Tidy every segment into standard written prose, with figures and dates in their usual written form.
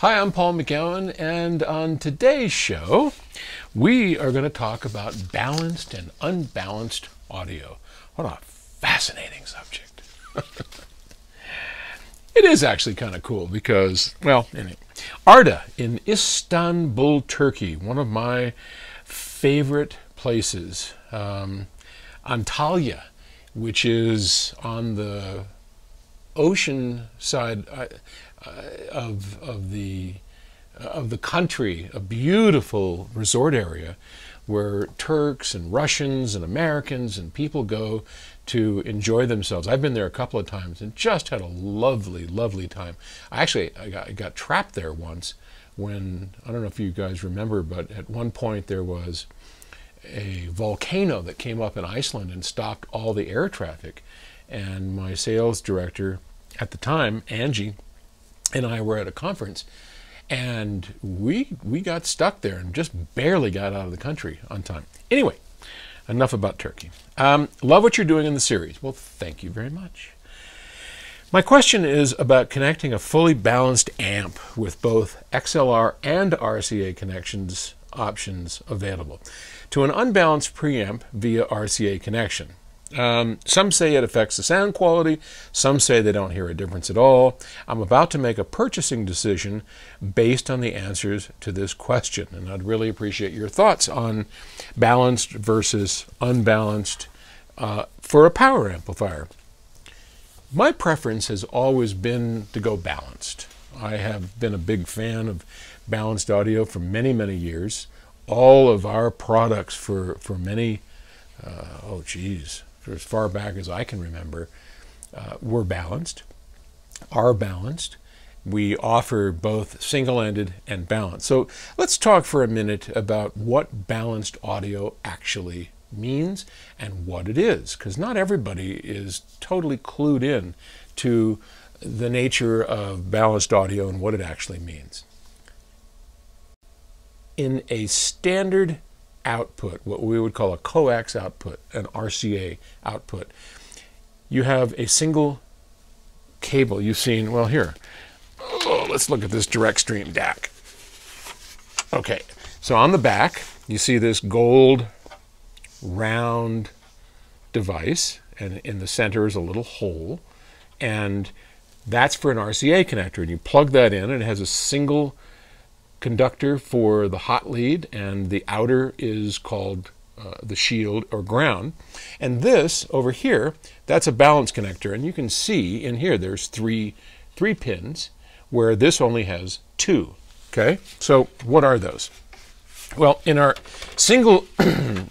Hi, I'm Paul McGowan, and on today's show, we are going to talk about balanced and unbalanced audio. What a fascinating subject. It is actually kind of cool because, well, anyway, Arda in Istanbul, Turkey, one of my favorite places. Antalya, which is on the ocean side of the country, a beautiful resort area where Turks and Russians and Americans and people go to enjoy themselves. I've been there a couple of times and just had a lovely, lovely time. I got trapped there once when, I don't know if you guys remember, but at one point there was a volcano that came up in Iceland and stopped all the air traffic. And my sales director at the time, Angie, and I were at a conference, and we got stuck there and just barely got out of the country on time. Anyway, enough about Turkey. Love what you're doing in the series. Well, thank you very much. My question is about connecting a fully balanced amp with both XLR and RCA connections options available to an unbalanced preamp via RCA connection. Some say it affects the sound quality, some say they don't hear a difference at all. I'm about to make a purchasing decision based on the answers to this question, and I'd really appreciate your thoughts on balanced versus unbalanced for a power amplifier. My preference has always been to go balanced. I have been a big fan of balanced audio for many, many years. All of our products for many, for as far back as I can remember, were balanced, are balanced. We offer both single-ended and balanced. So let's talk for a minute about what balanced audio actually means and what it is, because not everybody is totally clued in to the nature of balanced audio and what it actually means. In a standard output, what we would call a coax output, an RCA output, you have a single cable. You've seen, well, here, let's look at this direct stream DAC. Okay, so on the back, you see this gold round device, and in the center is a little hole, and that's for an RCA connector, and you plug that in, and it has a single conductor for the hot lead, and the outer is called the shield or ground. And this over here, that's a balance connector, and you can see in here there's three pins where this only has two. Okay, so what are those? Well, in our single in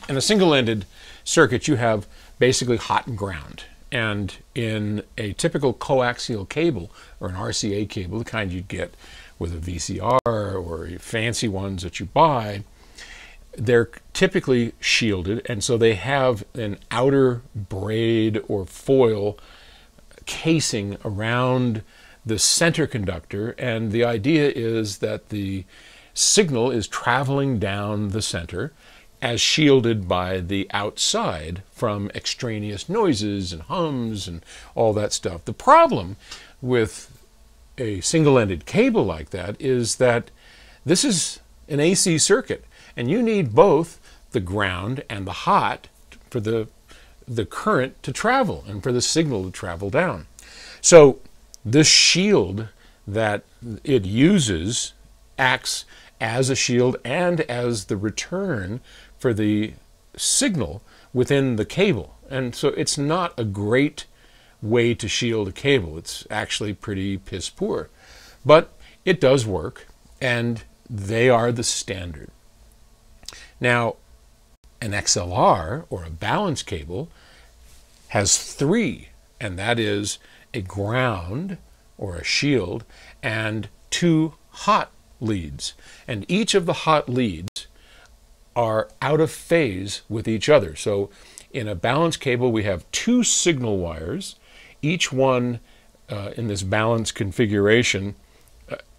a single-ended circuit, you have basically hot and ground. And in a typical coaxial cable or an RCA cable, the kind you'd get with a VCR or fancy ones that you buy, they're typically shielded, and so they have an outer braid or foil casing around the center conductor, and the idea is that the signal is traveling down the center as shielded by the outside from extraneous noises and hums and all that stuff. The problem with a single-ended cable like that is that this is an AC circuit, and you need both the ground and the hot for the current to travel and for the signal to travel down. So this shield that it uses acts as a shield and as the return for the signal within the cable. And so it's not a great way to shield a cable. It's actually pretty piss poor, but it does work, and they are the standard. Now, an XLR or a balance cable has three, and that is a ground or a shield and two hot leads, and each of the hot leads are out of phase with each other. So in a balance cable, we have two signal wires, each one in this balance configuration,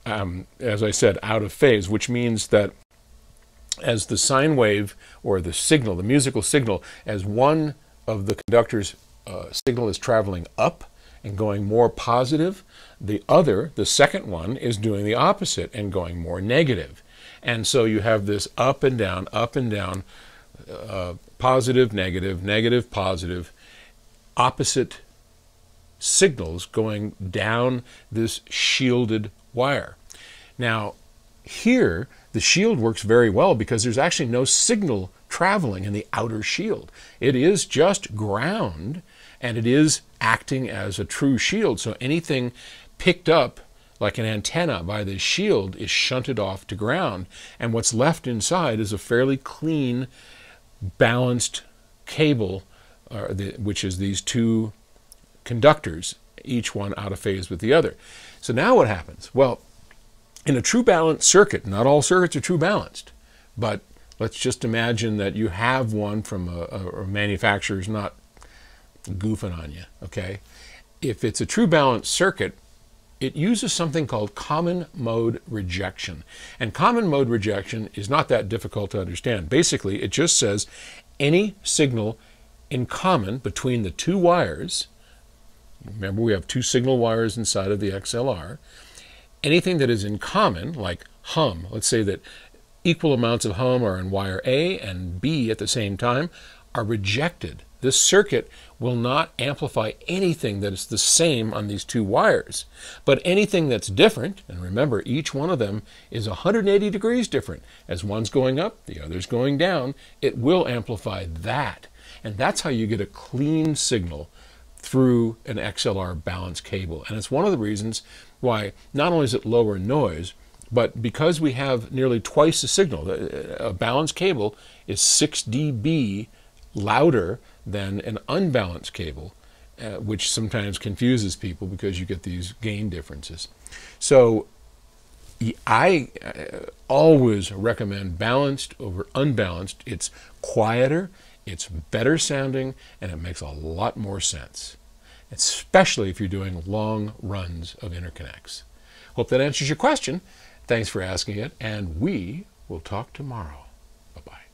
as I said, out of phase, which means that as the sine wave or the signal, the musical signal, as one of the conductor's signal is traveling up and going more positive. The second one, is doing the opposite and going more negative. And so you have this up and down, positive, negative, negative, positive, opposite signals going down this shielded wire. Now, here, the shield works very well because there's actually no signal traveling in the outer shield. It is just ground, and it is acting as a true shield. So anything picked up like an antenna by this shield is shunted off to ground, and what's left inside is a fairly clean, balanced cable, which is these two conductors, each one out of phase with the other. So now what happens? Well, in a true balanced circuit, not all circuits are true balanced, but let's just imagine that you have one from a manufacturer's not goofing on you, okay? If it's a true balanced circuit, it uses something called common mode rejection. And common mode rejection is not that difficult to understand. Basically, it just says any signal in common between the two wires, remember we have two signal wires inside of the XLR, anything that is in common, like hum, let's say that equal amounts of hum are in wire A and B at the same time, are rejected. This circuit will not amplify anything that is the same on these two wires. But anything that's different, and remember each one of them is 180 degrees different, as one's going up, the other's going down, it will amplify that. And that's how you get a clean signal through an XLR balanced cable. And it's one of the reasons why not only is it lower noise, but because we have nearly twice the signal, a balanced cable is 6 dB louder than an unbalanced cable, which sometimes confuses people because you get these gain differences. So I always recommend balanced over unbalanced. It's quieter, it's better sounding, and it makes a lot more sense, especially if you're doing long runs of interconnects. Hope that answers your question. Thanks for asking it, and we will talk tomorrow. Bye-bye.